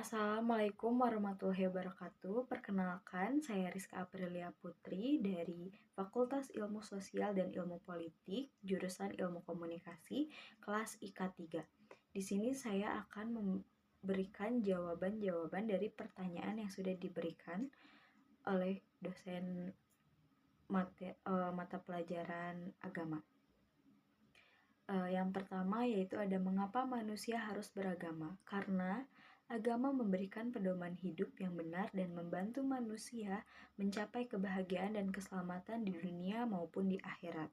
Assalamualaikum warahmatullahi wabarakatuh. Perkenalkan, saya Rizka Aprilia Putri dari Fakultas Ilmu Sosial dan Ilmu Politik, jurusan Ilmu Komunikasi, kelas IK 3. Di sini saya akan memberikan jawaban-jawaban dari pertanyaan yang sudah diberikan oleh dosen mata pelajaran agama. Yang pertama yaitu ada mengapa manusia harus beragama. Karena agama memberikan pedoman hidup yang benar dan membantu manusia mencapai kebahagiaan dan keselamatan di dunia maupun di akhirat.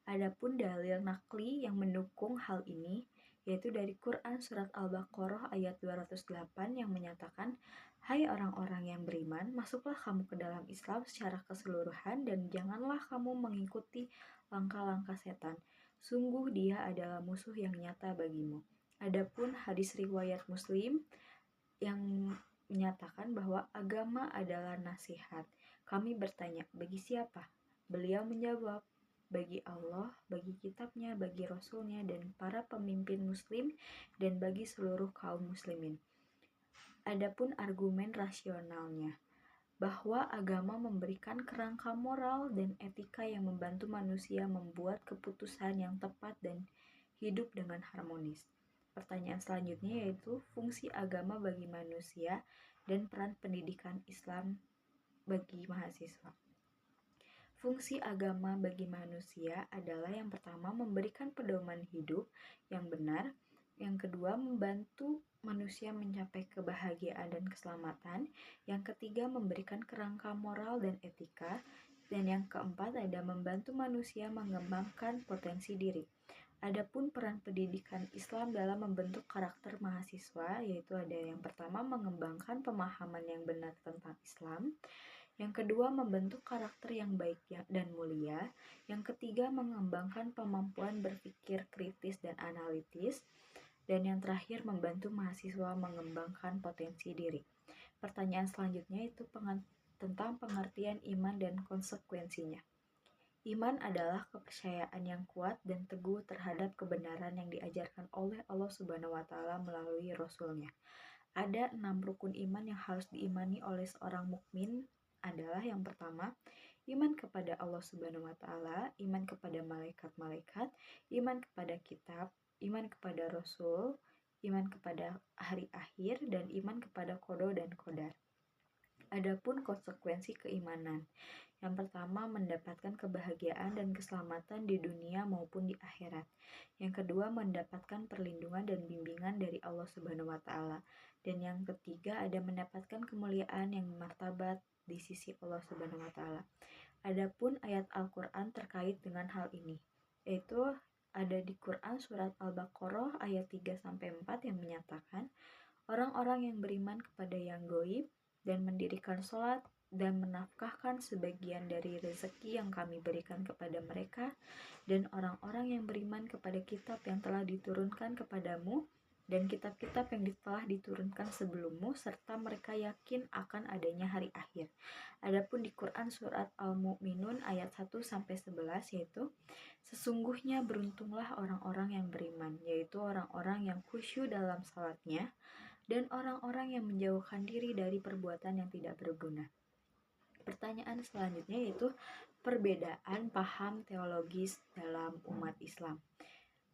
Adapun dalil nakli yang mendukung hal ini yaitu dari Quran Surat Al-Baqarah ayat 208 yang menyatakan, "Hai orang-orang yang beriman, masuklah kamu ke dalam Islam secara keseluruhan dan janganlah kamu mengikuti langkah-langkah setan. Sungguh dia adalah musuh yang nyata bagimu." Adapun hadis riwayat Muslim yang menyatakan bahwa agama adalah nasihat. Kami bertanya, bagi siapa? Beliau menjawab, bagi Allah, bagi kitabnya, bagi Rasulnya, dan para pemimpin muslim, dan bagi seluruh kaum muslimin. Adapun argumen rasionalnya, bahwa agama memberikan kerangka moral dan etika yang membantu manusia membuat keputusan yang tepat dan hidup dengan harmonis. Pertanyaan selanjutnya yaitu fungsi agama bagi manusia dan peran pendidikan Islam bagi mahasiswa. Fungsi agama bagi manusia adalah yang pertama memberikan pedoman hidup yang benar, yang kedua membantu manusia mencapai kebahagiaan dan keselamatan, yang ketiga memberikan kerangka moral dan etika, dan yang keempat ada membantu manusia mengembangkan potensi diri. Adapun peran pendidikan Islam dalam membentuk karakter mahasiswa yaitu ada yang pertama mengembangkan pemahaman yang benar tentang Islam, yang kedua membentuk karakter yang baik dan mulia, yang ketiga mengembangkan kemampuan berpikir kritis dan analitis, dan yang terakhir membantu mahasiswa mengembangkan potensi diri. Pertanyaan selanjutnya itu tentang pengertian iman dan konsekuensinya. Iman adalah kepercayaan yang kuat dan teguh terhadap kebenaran yang diajarkan oleh Allah Subhanahu wa Ta'ala melalui Rasul-Nya. Ada 6 rukun iman yang harus diimani oleh seorang mukmin adalah yang pertama, iman kepada Allah Subhanahu wa Ta'ala, iman kepada malaikat-malaikat, iman kepada kitab, iman kepada Rasul, iman kepada hari akhir, dan iman kepada qada dan qadar. Adapun konsekuensi keimanan, yang pertama mendapatkan kebahagiaan dan keselamatan di dunia maupun di akhirat. Yang kedua mendapatkan perlindungan dan bimbingan dari Allah Subhanahu wa Ta'ala. Dan yang ketiga ada mendapatkan kemuliaan yang martabat di sisi Allah Subhanahu wa Ta'ala. Adapun ayat Al-Qur'an terkait dengan hal ini, yaitu ada di Quran surat Al-Baqarah ayat 3-4 yang menyatakan, orang-orang yang beriman kepada yang gaib dan mendirikan sholat dan menafkahkan sebagian dari rezeki yang kami berikan kepada mereka, dan orang-orang yang beriman kepada kitab yang telah diturunkan kepadamu dan kitab-kitab yang telah diturunkan sebelummu, serta mereka yakin akan adanya hari akhir. Adapun di Quran surat Al-Mu'minun ayat 1-11 yaitu, sesungguhnya beruntunglah orang-orang yang beriman, yaitu orang-orang yang khusyuk dalam salatnya, dan orang-orang yang menjauhkan diri dari perbuatan yang tidak berguna. Pertanyaan selanjutnya yaitu perbedaan paham teologis dalam umat Islam.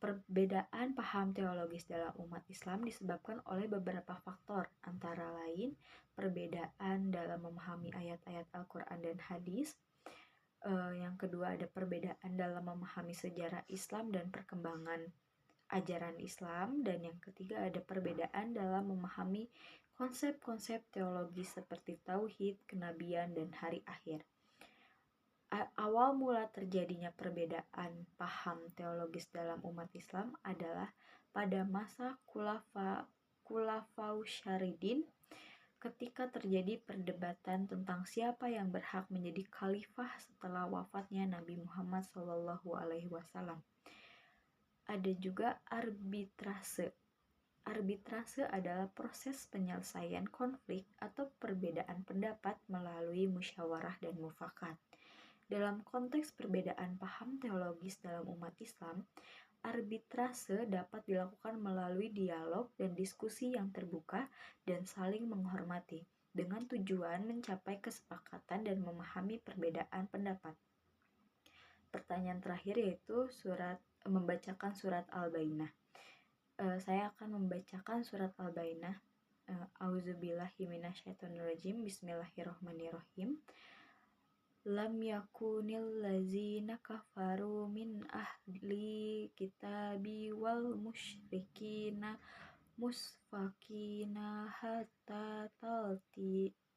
Perbedaan paham teologis dalam umat Islam disebabkan oleh beberapa faktor, antara lain perbedaan dalam memahami ayat-ayat Al-Quran dan hadis. Yang kedua ada perbedaan dalam memahami sejarah Islam dan perkembangan ajaran Islam, dan yang ketiga ada perbedaan dalam memahami konsep-konsep teologis seperti tauhid, kenabian, dan hari akhir. Awal mula terjadinya perbedaan paham teologis dalam umat Islam adalah pada masa Khulafaus Syarидin, ketika terjadi perdebatan tentang siapa yang berhak menjadi khalifah setelah wafatnya Nabi Muhammad SAW. Ada juga arbitrase. Arbitrase adalah proses penyelesaian konflik atau perbedaan pendapat melalui musyawarah dan mufakat. Dalam konteks perbedaan paham teologis dalam umat Islam, Arbitrase dapat dilakukan melalui dialog dan diskusi yang terbuka dan saling menghormati, dengan tujuan mencapai kesepakatan dan memahami perbedaan pendapat. Pertanyaan terakhir yaitu membacakan surat Al-Bayyinah. Saya akan membacakan surat Al-Bayyinah. Auzubillahi minasyaitonirrajim. Bismillahirrahmanirrahim. Lam yakunil lazina kafaru min ahli kitabi wal musyrikina musfakina hatta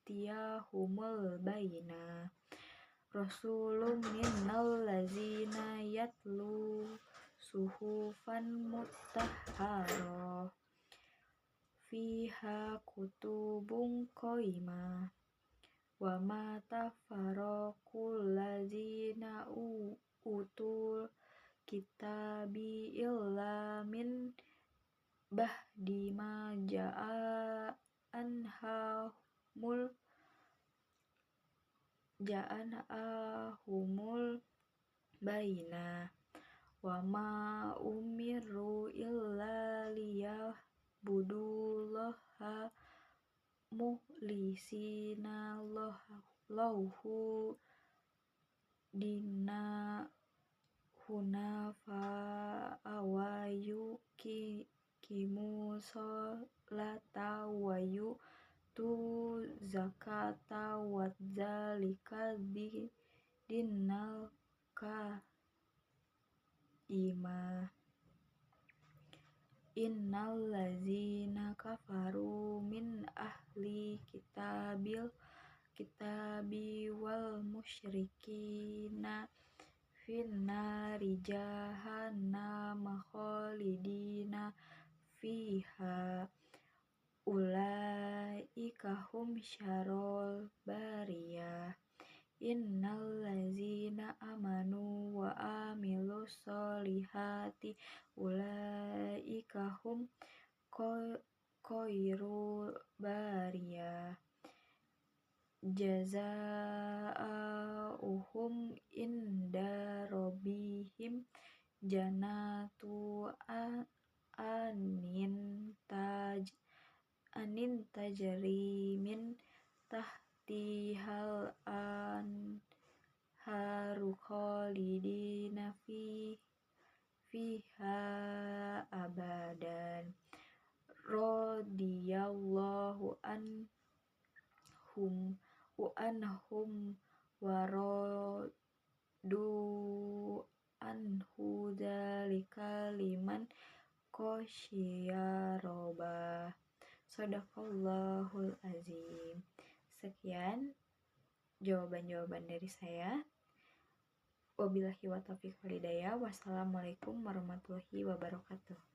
tiyahumul bayyinah. Rasulun minnal lazina yatlu suhufan mutahharoh fiha kutubun qaimah wa ma tafarraqul lazina utul kitabi illa min ba'di ma ja'ahumul bayyinah wa ma umiru illa liya'budullaha mukhlisina lahu dina hunafa wa yuqimu sholata wa yutu zakata wa dzalika dinal qaimah. Innal lazina kafaru min ahli kitabi wal musyrikina finnari jahannama khalidina fiha ulaika hum syarrul bariyah. Innal lazina amanu wa amilus solihati ulaika hum khairul bariyah. Jazaa'uhum inda rabbihim jannatu anin tajri min tahtihal anharu khalidina fiha abadan. Radiyallahu anhum wa radu anhu dzalika liman khasyiya rabbah. Shadaqallahul azim. Sekian jawaban-jawaban dari saya. Wabillahi wa taufiq wal hidayah. Wassalamualaikum warahmatullahi wabarakatuh.